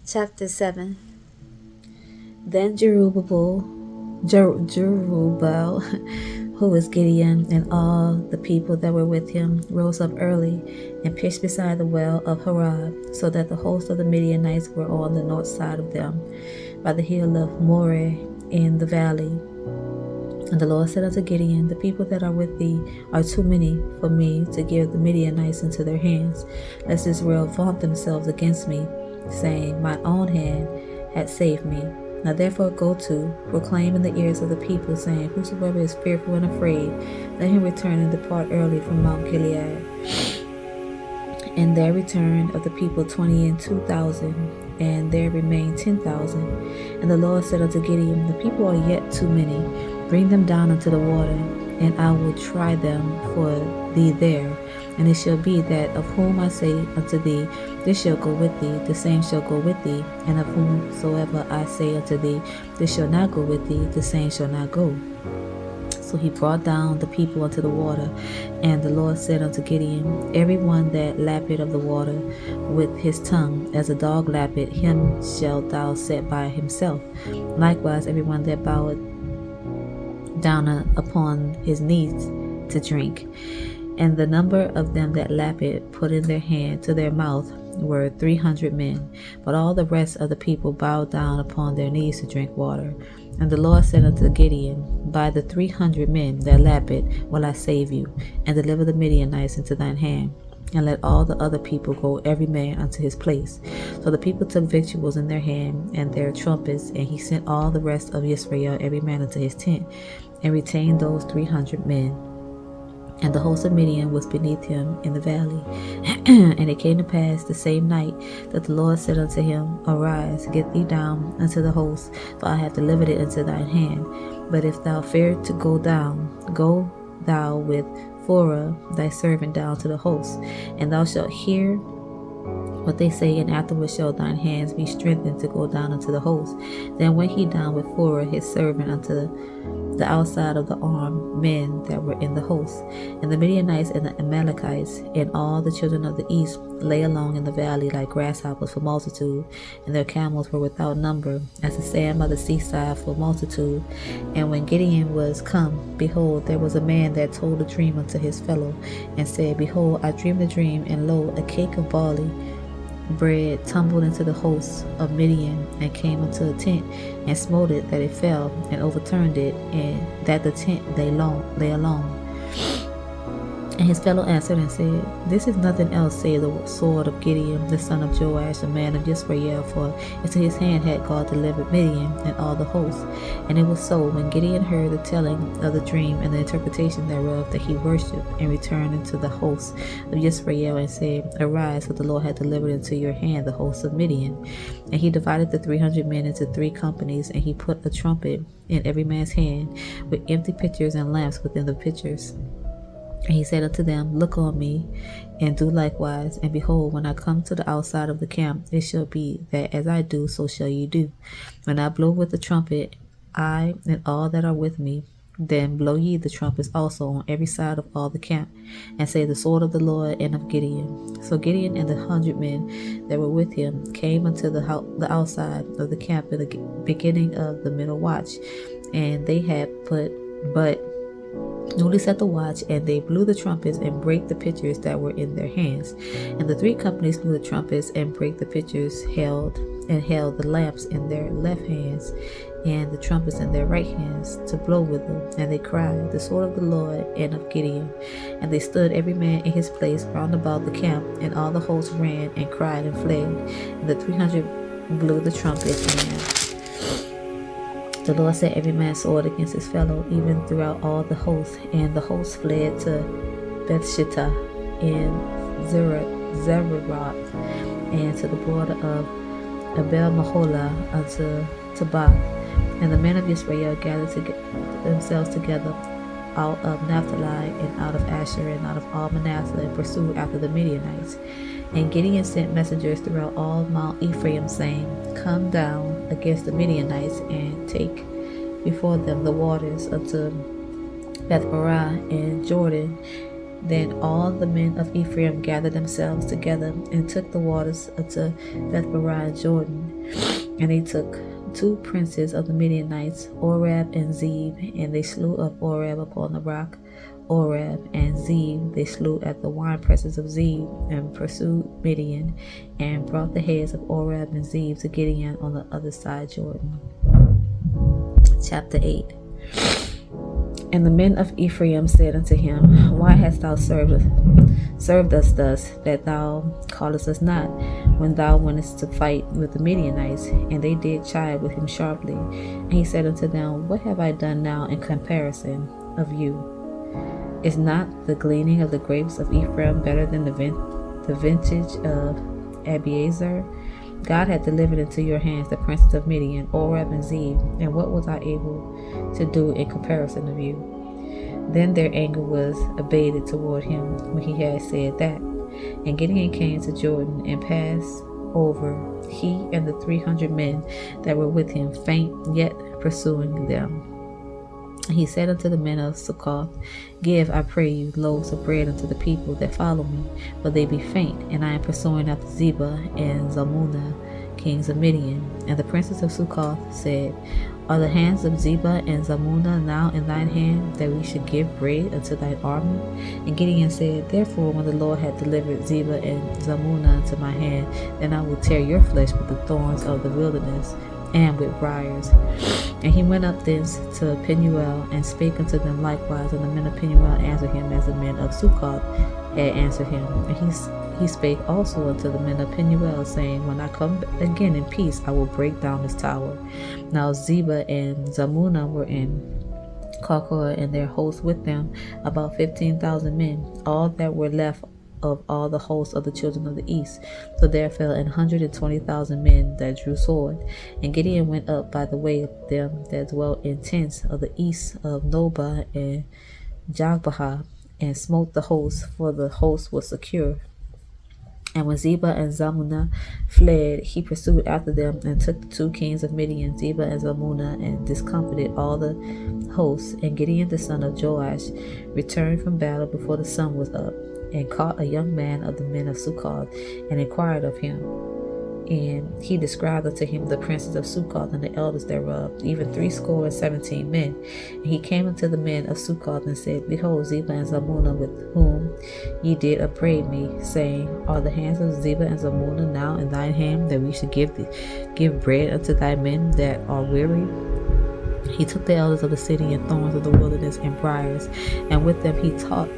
Chapter 7. Then Jerubbaal, who was Gideon, and all the people that were with him, rose up early and pitched beside the well of Harab, so that the host of the Midianites were on the north side of them, by the hill of Moreh in the valley. And the Lord said unto Gideon, The people that are with thee are too many for me to give the Midianites into their hands, lest Israel vaunt themselves against me, saying, Mine own hand hath saved me. Now therefore go to, proclaim in the ears of the people, saying, Whosoever is fearful and afraid, let him return and depart early from Mount Gilead. And there returned of the people 22,000, and there remained 10,000. And the Lord said unto Gideon, The people are yet too many. Bring them down unto the water, and I will try them for thee there. And it shall be that of whom I say unto thee, This shall go with thee, the same shall go with thee. And of whomsoever I say unto thee, This shall not go with thee, the same shall not go. So he brought down the people unto the water. And the Lord said unto Gideon, Every one that lappeth of the water with his tongue, as a dog lappeth, him shalt thou set by himself. Likewise every one that boweth down upon his knees to drink. And the number of them that lapped put in their hand to their mouth were 300 men. But all the rest of the people bowed down upon their knees to drink water. And the Lord said unto Gideon, By the 300 men that lapped will I save you, and deliver the Midianites into thine hand. And let all the other people go every man unto his place. So the people took victuals in their hand and their trumpets, and he sent all the rest of Israel every man unto his tent, and retained those 300 men. And the host of Midian was beneath him in the valley. And it came to pass the same night that the Lord said unto him, Arise, get thee down unto the host, for I have delivered it into thine hand. But if thou fear to go down, go thou with Phurah thy servant down to the host, and thou shalt hear what they say, and afterwards shall thine hands be strengthened to go down unto the host. Then went he down with Phurah his servant unto the outside of the armed men that were in the host. And the Midianites and the Amalekites and all the children of the east lay along in the valley like grasshoppers for multitude, and their camels were without number, as the sand by the seaside for multitude. And when Gideon was come, behold, there was a man that told a dream unto his fellow, and said, Behold, I dreamed a dream, and lo, a cake of barley bread tumbled into the hosts of Midian, and came unto a tent, and smote it that it fell, and overturned it, and that the tent lay alone. And his fellow answered and said, This is nothing else save the sword of Gideon, the son of Joash, the man of Israel, for into his hand had God delivered Midian and all the hosts. And it was so, when Gideon heard the telling of the dream and the interpretation thereof, that he worshipped, and returned into the hosts of Israel, and said, Arise, for the Lord hath delivered into your hand the hosts of Midian. And he divided the 300 men into 3 companies, and he put a trumpet in every man's hand, with empty pitchers and lamps within the pitchers. And he said unto them, Look on me, and do likewise. And behold, when I come to the outside of the camp, it shall be that as I do, so shall you do. When I blow with the trumpet, I and all that are with me, then blow ye the trumpets also on every side of all the camp, and say, The sword of the Lord and of Gideon. So Gideon and the 100 men that were with him came unto the outside of the camp in the beginning of the middle watch, and they had but newly set the watch, and they blew the trumpets and brake the pitchers that were in their hands. And the 3 companies blew the trumpets and brake the pitchers, held the lamps in their left hands, and the trumpets in their right hands, to blow with them. And they cried, The sword of the Lord and of Gideon. And they stood every man in his place round about the camp, and all the host ran and cried and fled. And the 300 blew the trumpets, and the Lord set every man's sword against his fellow, even throughout all the host. And the host fled to Bethshittah and Zeraroth, and to the border of Abel Maholah unto Tabah. And the men of Israel gathered themselves together out of Naphtali, and out of Asher, and out of all Manasseh, and pursued after the Midianites. And Gideon sent messengers throughout all Mount Ephraim, saying, Come down against the Midianites, and take before them the waters unto Bethbarah and Jordan, Then all the men of Ephraim gathered themselves together and took the waters unto Bethbarah Jordan. And they took 2 princes of the Midianites, Oreb and Zeb, and they slew up Oreb upon the rock Oreb, and Zeb they slew at the winepresses of Zeb, and pursued Midian, and brought the heads of Oreb and Zeb to Gideon on the other side Jordan. Chapter 8. And the men of Ephraim said unto him, Why hast thou served us thus, that thou callest us not, when thou wentest to fight with the Midianites? And they did chide with him sharply. And he said unto them, What have I done now in comparison of you? Is not the gleaning of the grapes of Ephraim better than the vintage of Abiezer? God had delivered into your hands the princes of Midian, Oreb and Zeb, and what was I able to do in comparison of you? Then their anger was abated toward him when he had said that. And Gideon came to Jordan and passed over, he and the 300 men that were with him, faint yet pursuing them. And he said unto the men of Succoth, Give, I pray you, loaves of bread unto the people that follow me, but they be faint, and I am pursuing after Zebah and Zalmunna, kings of Midian. And the princes of Succoth said, Are the hands of Zebah and Zalmunna now in thine hand, that we should give bread unto thine army? And Gideon said, Therefore, when the Lord hath delivered Zebah and Zalmunna into my hand, then I will tear your flesh with the thorns of the wilderness, and with briars. And he went up thence to Penuel, and spake unto them likewise. And the men of Penuel answered him as the men of Succoth had answered him. And he spake also unto the men of Penuel, saying, When I come again in peace, I will break down this tower. Now Zebah and Zalmunna were in Karkor, and their host with them, about 15,000 men, all that were left of all the hosts of the children of the east. So there fell 120,000 men that drew sword. And Gideon went up by the way of them that dwelt in tents of the east of Nobah and Jogbehah, and smote the host, for the host was secure. And when Zebah and Zalmunna fled, he pursued after them, and took the 2 kings of Midian, Zebah and Zalmunna, and discomfited all the hosts. And Gideon the son of Joash returned from battle before the sun was up, and caught a young man of the men of Succoth, and inquired of him. And he described unto him the princes of Succoth and the elders thereof, even 70 men. And he came unto the men of Succoth and said, Behold, Zebah and Zalmunna, with whom ye did upbraid me, saying, Are the hands of Zebah and Zalmunna now in thine hand, that we should give bread unto thy men that are weary? He took the elders of the city and thorns of the wilderness and briars, and with them he taught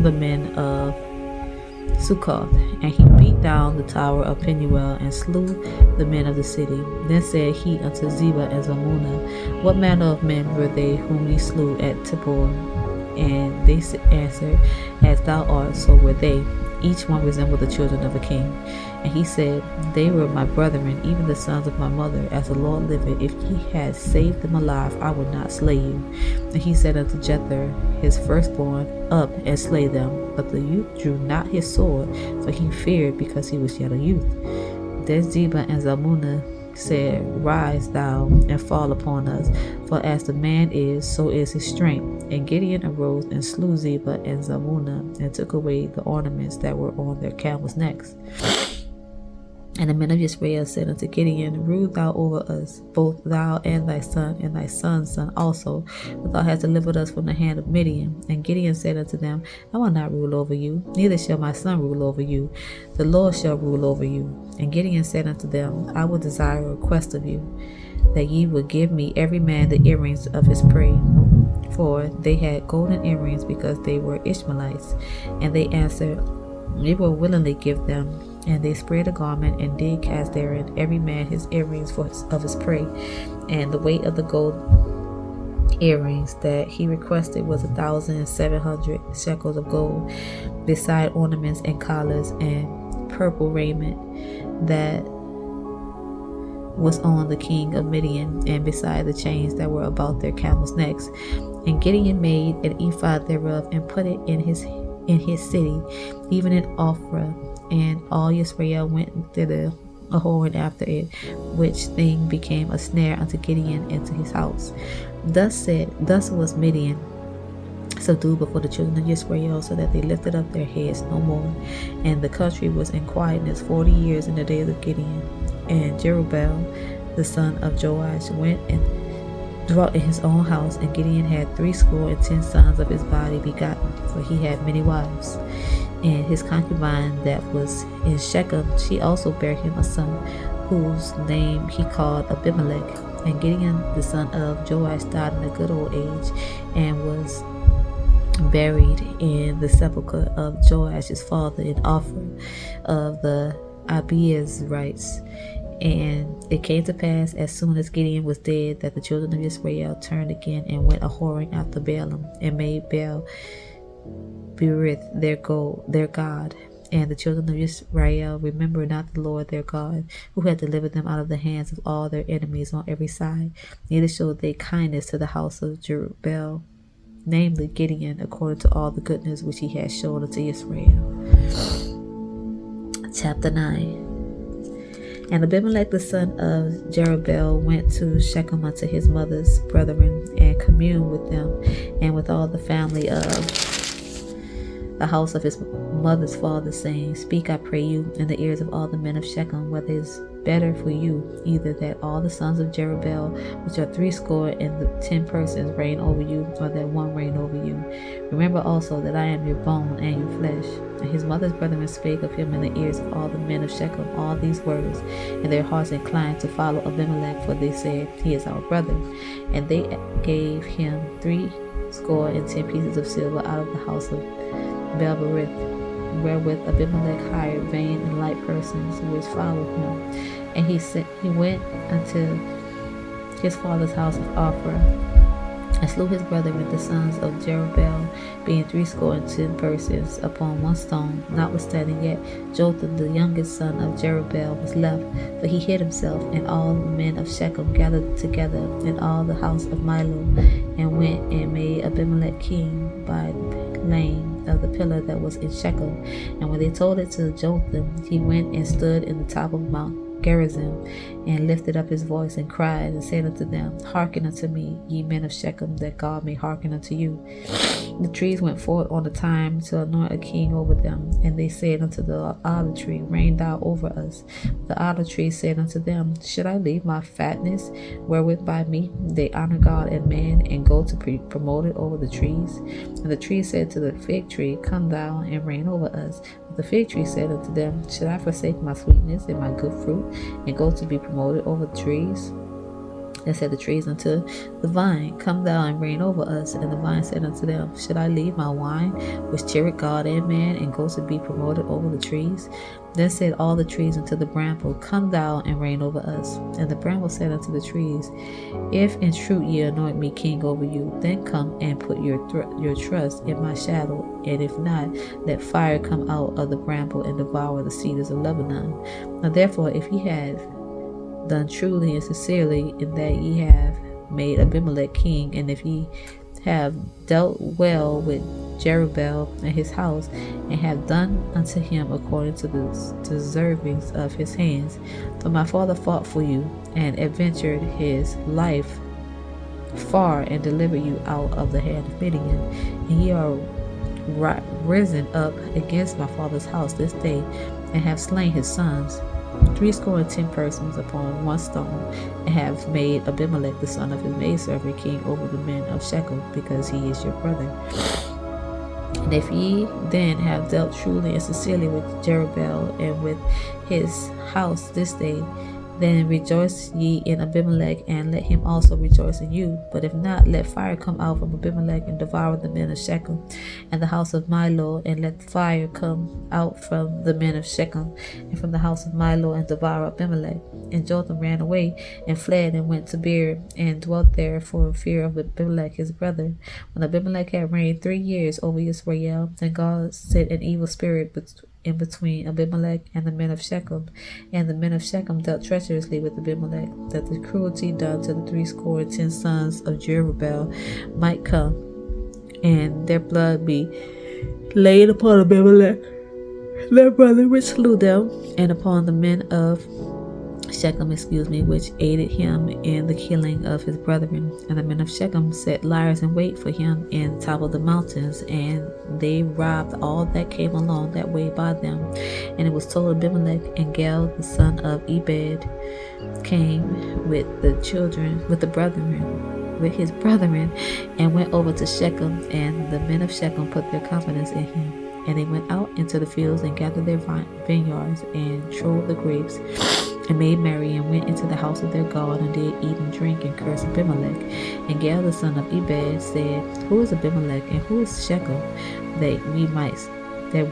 the men of Succoth, and he beat down the tower of Penuel, and slew the men of the city. Then said he unto Zebah and Zalmunna, What manner of men were they whom ye slew at Tabor? And they answered, As thou art, so were they. Each one resembled the children of a king. And he said, They were my brethren, even the sons of my mother. As the Lord liveth, if ye had saved them alive, I would not slay you. And he said unto Jether, his firstborn, Up and slay them. But the youth drew not his sword, for he feared, because he was yet a youth. Then Zebah and Zalmunna said, Rise thou and fall upon us, for as the man is, so is his strength. And Gideon arose and slew Zebah and Zalmunna, and took away the ornaments that were on their camels' necks. And the men of Israel said unto Gideon, Rule thou over us, both thou and thy son's son also, for thou hast delivered us from the hand of Midian. And Gideon said unto them, I will not rule over you, neither shall my son rule over you. The Lord shall rule over you. And Gideon said unto them, I will desire a request of you, that ye will give me every man the earrings of his prey. For they had golden earrings, because they were Ishmaelites. And they answered, We will willingly give them. And they spread a garment, and did cast therein every man his earrings of his prey. And the weight of the gold earrings that he requested was 1,700 shekels of gold, beside ornaments and collars and purple raiment that was on the king of Midian, and beside the chains that were about their camels' necks. And Gideon made an ephod thereof, and put it in his city, even in Ophrah. And all Israel went thither a whoring after it, which thing became a snare unto Gideon into his house. Thus was Midian subdued before the children of Israel, so that they lifted up their heads no more. And the country was in quietness 40 years in the days of Gideon. And Jerubbaal, the son of Joash, went and dwelt in his own house, and Gideon had 60 sons of his body begotten, for he had many wives. And his concubine that was in Shechem, she also bare him a son, whose name he called Abimelech. And Gideon, the son of Joash, died in a good old age, and was buried in the sepulchre of Joash his father in Ophrah of the Abiezrites. And it came to pass, as soon as Gideon was dead, that the children of Israel turned again and went a whoring after Baalim, and made Baal Berith their God. And the children of Israel remembered not the Lord their God, who had delivered them out of the hands of all their enemies on every side. Neither showed they kindness to the house of Jerubbaal, namely Gideon, according to all the goodness which he had shown unto Israel. Chapter 9. And Abimelech the son of Jerubbaal went to Shechem unto his mother's brethren, and communed with them, and with all the family of the house of his mother's father, saying, Speak, I pray you, in the ears of all the men of Shechem, whether it is better for you, either that all the sons of Jerubbaal, which are 10 persons, reign over you, or that one reign over you. Remember also that I am your bone and your flesh. And his mother's brethren spake of him in the ears of all the men of Shechem all these words, and their hearts inclined to follow Abimelech, for they said, He is our brother. And they gave him 60 pieces of silver out of the house of Baal-berith, wherewith Abimelech hired vain and light persons which followed him. And he went unto his father's house of Ophrah, and slew his brethren the sons of Jerubbaal, being 60 persons, upon one stone. Notwithstanding yet Jotham the youngest son of Jerubbaal was left, for he hid himself. And all the men of Shechem gathered together, in all the house of Milo, and went and made Abimelech king by lane of the pillar that was in Shechem. And when they told it to Jotham, he went and stood in the top of Mount Gerizim, and lifted up his voice, and cried, and said unto them, Hearken unto me, ye men of Shechem, that God may hearken unto you. The trees went forth on the time to anoint a king over them, and they said unto the olive tree, Reign thou over us. The olive tree said unto them, Should I leave my fatness, wherewith by me they honor God and man, and go to be promoted over the trees? And the tree said to the fig tree, Come thou and reign over us. But the fig tree said unto them, Should I forsake my sweetness and my good fruit, and go to be promoted over the trees? And said the trees unto the vine, Come thou and reign over us. And the vine said unto them, Should I leave my wine, which cheereth God and man, and go to be promoted over the trees? Then said all the trees unto the bramble, Come thou and reign over us. And the bramble said unto the trees, If in truth ye anoint me king over you, then come and put your trust in my shadow. And if not, let fire come out of the bramble and devour the cedars of Lebanon. Now therefore, if ye have done truly and sincerely, in that ye have made Abimelech king, and if ye have dealt well with Jerubbaal and his house, and have done unto him according to the deservings of his hands. For my father fought for you, and adventured his life far, and delivered you out of the hand of Midian. And ye are risen up against my father's house this day, and have slain his sons, 10 persons, upon one stone, and have made Abimelech the son of his maidservant king over the men of Shechem, because he is your brother. And if ye then have dealt truly and sincerely with Jerubbaal and with his house this day, then rejoice ye in Abimelech, and let him also rejoice in you. But if not, let fire come out from Abimelech, and devour the men of Shechem and the house of Milo, and let fire come out from the men of Shechem and from the house of Milo, and devour Abimelech. And Jotham ran away, and fled, and went to Beer, and dwelt there for fear of Abimelech his brother. When Abimelech had reigned 3 years over Israel, then God sent an evil spirit in between Abimelech and the men of Shechem. And the men of Shechem dealt treacherously with Abimelech, that the cruelty done to the 10 sons of Jerubbaal might come, and their blood be laid upon Abimelech, their brother which slew them, and upon the men of Shechem, which aided him in the killing of his brethren. And the men of Shechem set liers in wait for him in the top of the mountains, and they robbed all that came along that way by them. And it was told Abimelech, and Gal, the son of Ebed, came with his brethren, and went over to Shechem, and the men of Shechem put their confidence in him. And they went out into the fields and gathered their vineyards and trode the grapes and made merry and went into the house of their God and did eat and drink and curse Abimelech. And Gal the son of Ebed said, Who is Abimelech and who is Shechem that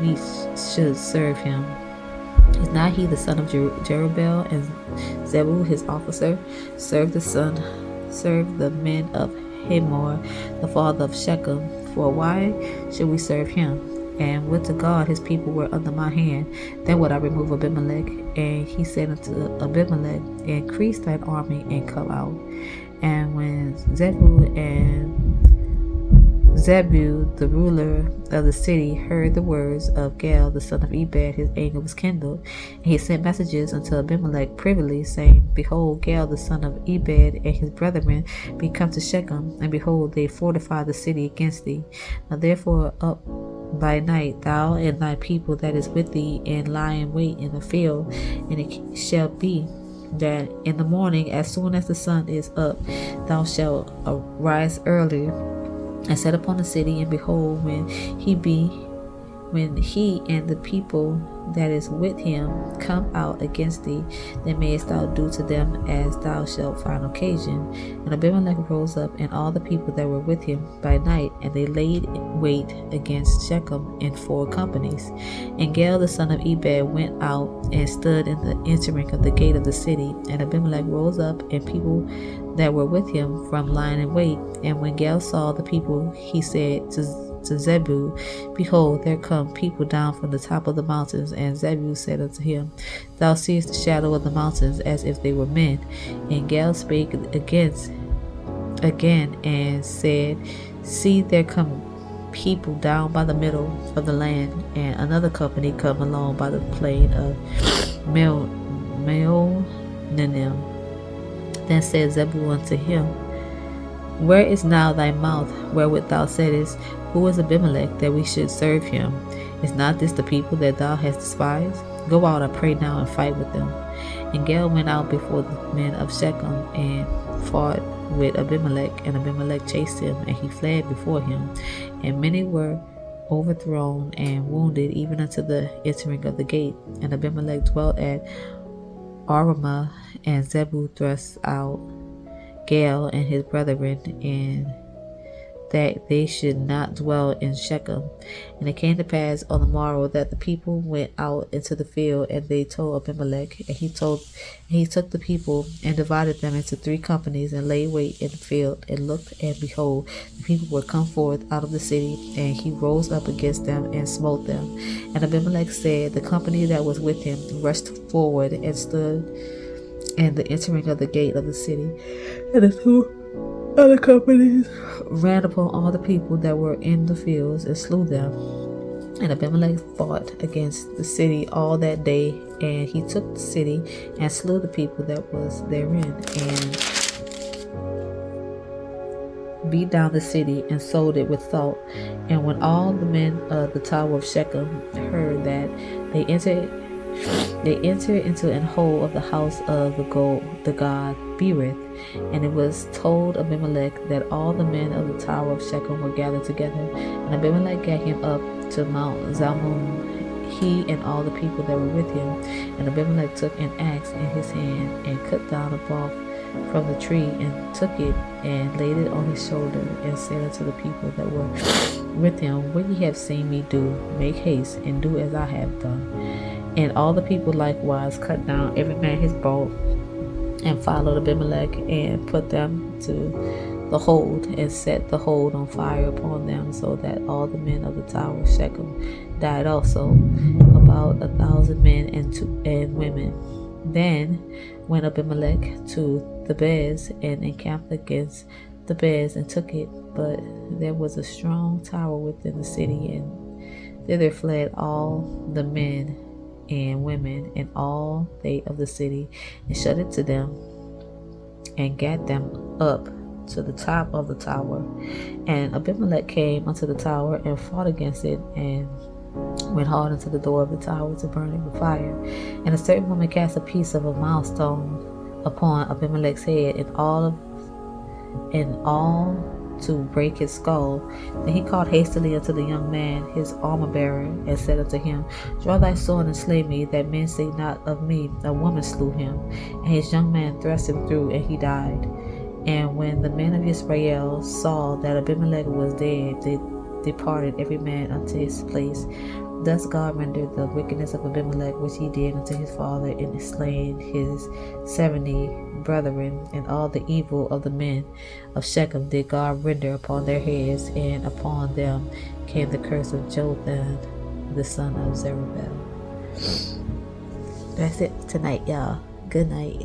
we should serve him? Is not he the son of Jerubbaal, and Zebul his officer served the men of Hamor, the father of Shechem? For why should we serve him? And would to God his people were under my hand, then would I remove Abimelech. And he said unto Abimelech, Increase thine army and come out. And when Zebul, the ruler of the city, heard the words of Gal, the son of Ebed, his anger was kindled. And he sent messages unto Abimelech privily, saying, Behold, Gal, the son of Ebed, and his brethren be come to Shechem, and behold, they fortify the city against thee. Now therefore up by night, thou and thy people that is with thee, and lie in wait in the field. And it shall be that in the morning, as soon as the sun is up, thou shalt arise early and set upon the city, and behold, when he and the people that is with him come out against thee, then mayest thou do to them as thou shalt find occasion. And Abimelech rose up, and all the people that were with him by night, and they laid wait against Shechem in 4 companies. And Gal the son of Ebed went out and stood in the entering of the gate of the city. And Abimelech rose up, and people that were with him from lying in wait. And when Gal saw the people, he said to Zebul, Behold, there come people down from the top of the mountains. And Zebul said unto him, Thou seest the shadow of the mountains as if they were men. And Gal spake again and said, See, there come people down by the middle of the land. And another company come along by the plain of Meonanim. Then said Zebul unto him, Where is now thy mouth, wherewith thou saidest, Who is Abimelech, that we should serve him? Is not this the people that thou hast despised? Go out, I pray now, and fight with them. And Gal went out before the men of Shechem, and fought with Abimelech, and Abimelech chased him, and he fled before him. And many were overthrown and wounded, even unto the entering of the gate. And Abimelech dwelt at Arumah, and Zebul thrust out Gal and his brethren, and that they should not dwell in Shechem. And it came to pass on the morrow that the people went out into the field, and they told Abimelech, and he took the people and divided them into 3 companies, and laid wait in the field, and looked, and behold, the people were come forth out of the city, and he rose up against them and smote them. And Abimelech said, The company that was with him rushed forward and stood in the entering of the gate of the city, and the 2 other companies ran upon all the people that were in the fields and slew them. And Abimelech fought against the city all that day, and he took the city and slew the people that was therein, and beat down the city and sold it with salt. And when all the men of the tower of Shechem heard that, they entered into an hole of the house of the god Berith. And it was told Abimelech that all the men of the tower of Shechem were gathered together. And Abimelech gat him up to Mount Zalmon, he and all the people that were with him. And Abimelech took an axe in his hand, and cut down a bark from the tree, and took it and laid it on his shoulder, and said unto the people that were with him, What ye have seen me do, make haste and do as I have done. And all the people likewise cut down every man his bow, and followed Abimelech, and put them to the hold, and set the hold on fire upon them, so that all the men of the tower of Shechem died also, about 1,000 men and women. Then went Abimelech to Thebez, and encamped against Thebez, and took it. But there was a strong tower within the city, and thither fled all the men and women and all they of the city, and shut it to them, and gat them up to the top of the tower. And Abimelech came unto the tower and fought against it, and went hard into the door of the tower to burn it with fire. And a certain woman cast a piece of a milestone upon Abimelech's head, and all to break his skull. Then he called hastily unto the young man, his armor bearer, and said unto him, Draw thy sword and slay me, that men say not of me, a woman slew him. And his young man thrust him through, and he died. And when the men of Israel saw that Abimelech was dead, they departed every man unto his place. Thus God rendered the wickedness of Abimelech, which he did unto his father, in slaying his 70 brethren, and all the evil of the men of Shechem did God render upon their heads, and upon them came the curse of Jotham, the son of Zerubbabel. That's it tonight, y'all. Good night.